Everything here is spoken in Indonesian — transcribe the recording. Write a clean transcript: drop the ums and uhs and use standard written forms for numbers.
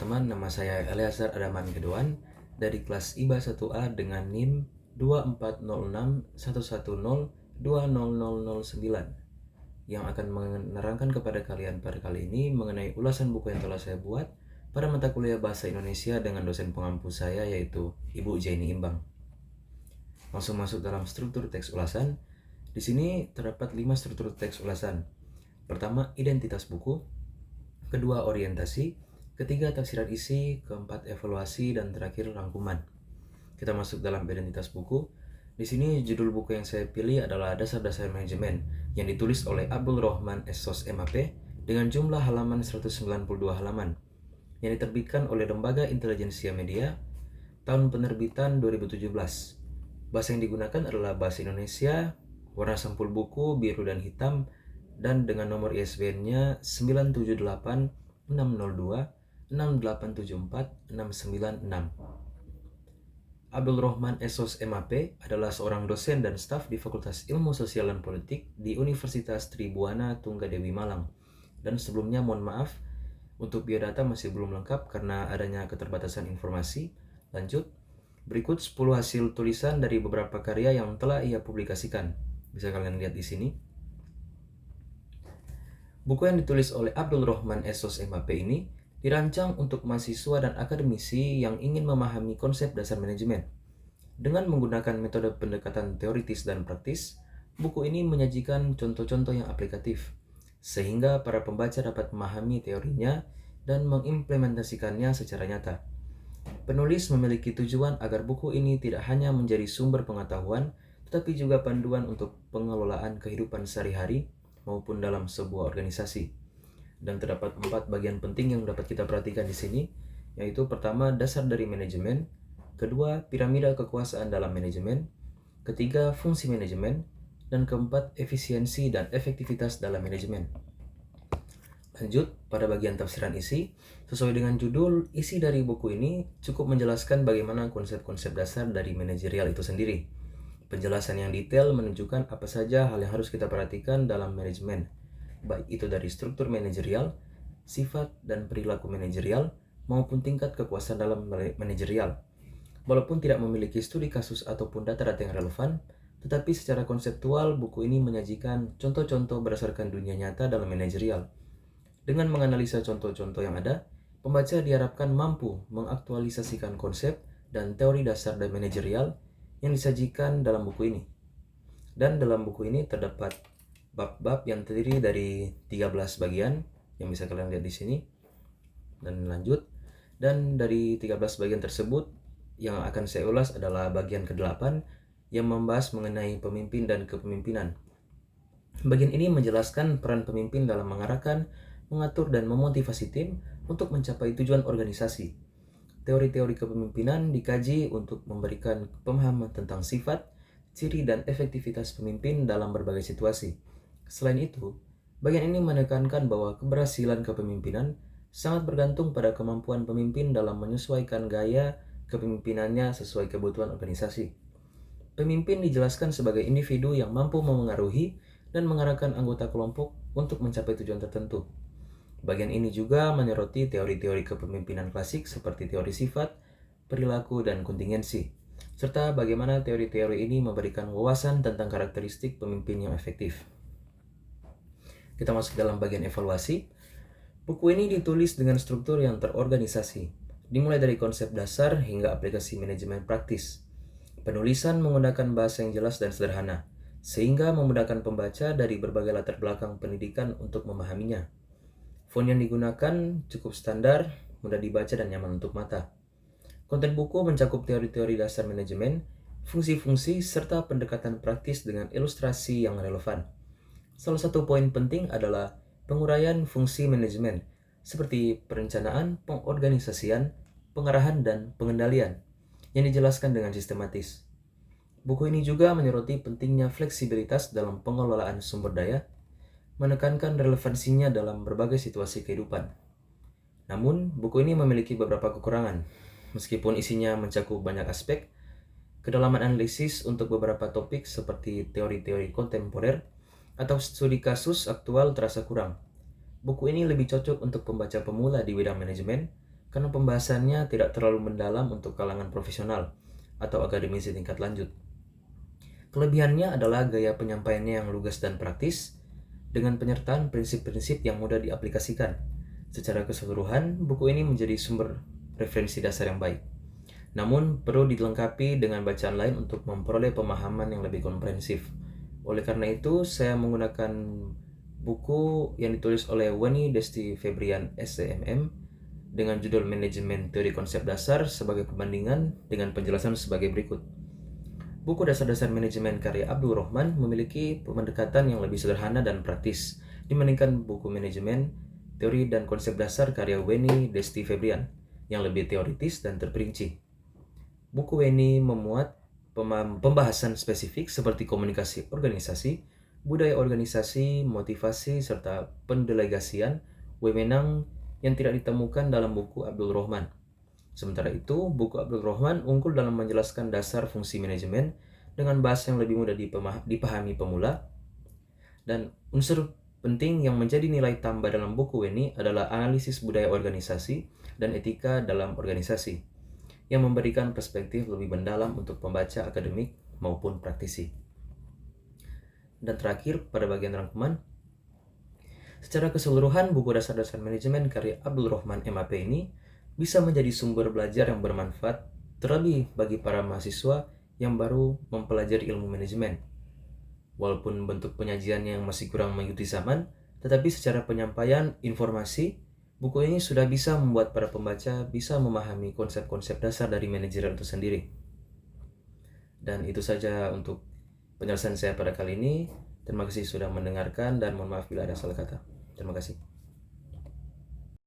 teman-teman, nama saya Eleazar Adaman Gedoan dari kelas IBA 1A dengan NIM 240611020009 yang akan menerangkan kepada kalian pada kali ini mengenai ulasan buku yang telah saya buat pada mata kuliah Bahasa Indonesia dengan dosen pengampu saya yaitu Ibu Jenny Imbang. Langsung masuk dalam struktur teks ulasan. Di sini terdapat 5 struktur teks ulasan. Pertama, identitas buku. Kedua, orientasi. Ketiga, tafsiran isi. Keempat, evaluasi. Dan terakhir, rangkuman. Kita masuk dalam identitas buku. Di sini judul buku yang saya pilih adalah Dasar-Dasar Manajemen yang ditulis oleh Abdul Rahman Sos MAP dengan jumlah halaman 192 halaman yang diterbitkan oleh Lembaga Intelijensia Media tahun penerbitan 2017. Bahasa yang digunakan adalah bahasa Indonesia, warna sampul buku biru dan hitam, dan dengan nomor ISBN-nya 978-602-6874-696. Abdul Rahman Sos MAP adalah seorang dosen dan staf di Fakultas Ilmu Sosial dan Politik di Universitas Tribuana Tunggadewi Malang. Dan sebelumnya mohon maaf, untuk biodata masih belum lengkap karena adanya keterbatasan informasi. Lanjut, berikut 10 hasil tulisan dari beberapa karya yang telah ia publikasikan. Bisa kalian lihat di sini. Buku yang ditulis oleh Abdul Rahman Sos MAP ini dirancang untuk mahasiswa dan akademisi yang ingin memahami konsep dasar manajemen. Dengan menggunakan metode pendekatan teoritis dan praktis, buku ini menyajikan contoh-contoh yang aplikatif, sehingga para pembaca dapat memahami teorinya dan mengimplementasikannya secara nyata. Penulis memiliki tujuan agar buku ini tidak hanya menjadi sumber pengetahuan, tetapi juga panduan untuk pengelolaan kehidupan sehari-hari maupun dalam sebuah organisasi. Dan terdapat 4 bagian penting yang dapat kita perhatikan di sini, yaitu pertama, dasar dari manajemen, kedua, piramida kekuasaan dalam manajemen, ketiga, fungsi manajemen, dan keempat, efisiensi dan efektivitas dalam manajemen. Lanjut, pada bagian tafsiran isi, sesuai dengan judul, isi dari buku ini cukup menjelaskan bagaimana konsep-konsep dasar dari manajerial itu sendiri. Penjelasan yang detail menunjukkan apa saja hal yang harus kita perhatikan dalam manajemen, baik itu dari struktur manajerial, sifat dan perilaku manajerial, maupun tingkat kekuasaan dalam manajerial. Walaupun tidak memiliki studi kasus ataupun data-data yang relevan, tetapi secara konseptual buku ini menyajikan contoh-contoh berdasarkan dunia nyata dalam manajerial. Dengan menganalisa contoh-contoh yang ada, pembaca diharapkan mampu mengaktualisasikan konsep dan teori dasar dan manajerial yang disajikan dalam buku ini. Dan dalam buku ini terdapat bab-bab yang terdiri dari 13 bagian yang bisa kalian lihat di sini. Dan lanjut, dan dari 13 bagian tersebut yang akan saya ulas adalah bagian ke-8 yang membahas mengenai pemimpin dan kepemimpinan. Bagian ini menjelaskan peran pemimpin dalam mengarahkan, mengatur dan memotivasi tim untuk mencapai tujuan organisasi. Teori-teori kepemimpinan dikaji untuk memberikan pemahaman tentang sifat, ciri dan efektivitas pemimpin dalam berbagai situasi. Selain itu, bagian ini menekankan bahwa keberhasilan kepemimpinan sangat bergantung pada kemampuan pemimpin dalam menyesuaikan gaya kepemimpinannya sesuai kebutuhan organisasi. Pemimpin dijelaskan sebagai individu yang mampu memengaruhi dan mengarahkan anggota kelompok untuk mencapai tujuan tertentu. Bagian ini juga menyoroti teori-teori kepemimpinan klasik seperti teori sifat, perilaku, dan kontingensi, serta bagaimana teori-teori ini memberikan wawasan tentang karakteristik pemimpin yang efektif. Kita masuk dalam bagian evaluasi. Buku ini ditulis dengan struktur yang terorganisasi, dimulai dari konsep dasar hingga aplikasi manajemen praktis. Penulisan menggunakan bahasa yang jelas dan sederhana, sehingga memudahkan pembaca dari berbagai latar belakang pendidikan untuk memahaminya. Font yang digunakan cukup standar, mudah dibaca dan nyaman untuk mata. Konten buku mencakup teori-teori dasar manajemen, fungsi-fungsi, serta pendekatan praktis dengan ilustrasi yang relevan. Salah satu poin penting adalah penguraian fungsi manajemen, seperti perencanaan, pengorganisasian, pengarahan, dan pengendalian, yang dijelaskan dengan sistematis. Buku ini juga menyoroti pentingnya fleksibilitas dalam pengelolaan sumber daya, menekankan relevansinya dalam berbagai situasi kehidupan. Namun, buku ini memiliki beberapa kekurangan. Meskipun isinya mencakup banyak aspek, kedalaman analisis untuk beberapa topik seperti teori-teori kontemporer atau studi kasus aktual terasa kurang. Buku ini lebih cocok untuk pembaca pemula di bidang manajemen karena pembahasannya tidak terlalu mendalam untuk kalangan profesional atau akademisi tingkat lanjut. Kelebihannya adalah gaya penyampaiannya yang lugas dan praktis, dengan penyertaan prinsip-prinsip yang mudah diaplikasikan. Secara keseluruhan, buku ini menjadi sumber referensi dasar yang baik. Namun, perlu dilengkapi dengan bacaan lain untuk memperoleh pemahaman yang lebih komprehensif. Oleh karena itu, saya menggunakan buku yang ditulis oleh Weni Desti Febrian SCMM dengan judul Manajemen Teori Konsep Dasar sebagai perbandingan dengan penjelasan sebagai berikut. Buku Dasar-Dasar Manajemen karya Abdul Rahman memiliki pendekatan yang lebih sederhana dan praktis dibandingkan buku Manajemen Teori dan Konsep Dasar karya Weni Desti Febrian yang lebih teoritis dan terperinci. Buku Weni memuat pembahasan spesifik seperti komunikasi organisasi, budaya organisasi, motivasi, serta pendelegasian wewenang yang tidak ditemukan dalam buku Abdul Rahman. Sementara itu, buku Abdul Rahman unggul dalam menjelaskan dasar fungsi manajemen dengan bahasa yang lebih mudah dipahami pemula. Dan unsur penting yang menjadi nilai tambah dalam buku Weni adalah analisis budaya organisasi dan etika dalam organisasi, yang memberikan perspektif lebih mendalam untuk pembaca akademik maupun praktisi. Dan terakhir, pada bagian rangkuman, secara keseluruhan buku Dasar-Dasar Manajemen karya Abdul Rahman MAP ini bisa menjadi sumber belajar yang bermanfaat, terlebih bagi para mahasiswa yang baru mempelajari ilmu manajemen. Walaupun bentuk penyajiannya yang masih kurang mengikuti zaman, tetapi secara penyampaian informasi, buku ini sudah bisa membuat para pembaca bisa memahami konsep-konsep dasar dari manajerial itu sendiri. Dan itu saja untuk penjelasan saya pada kali ini. Terima kasih sudah mendengarkan dan mohon maaf bila ada salah kata. Terima kasih.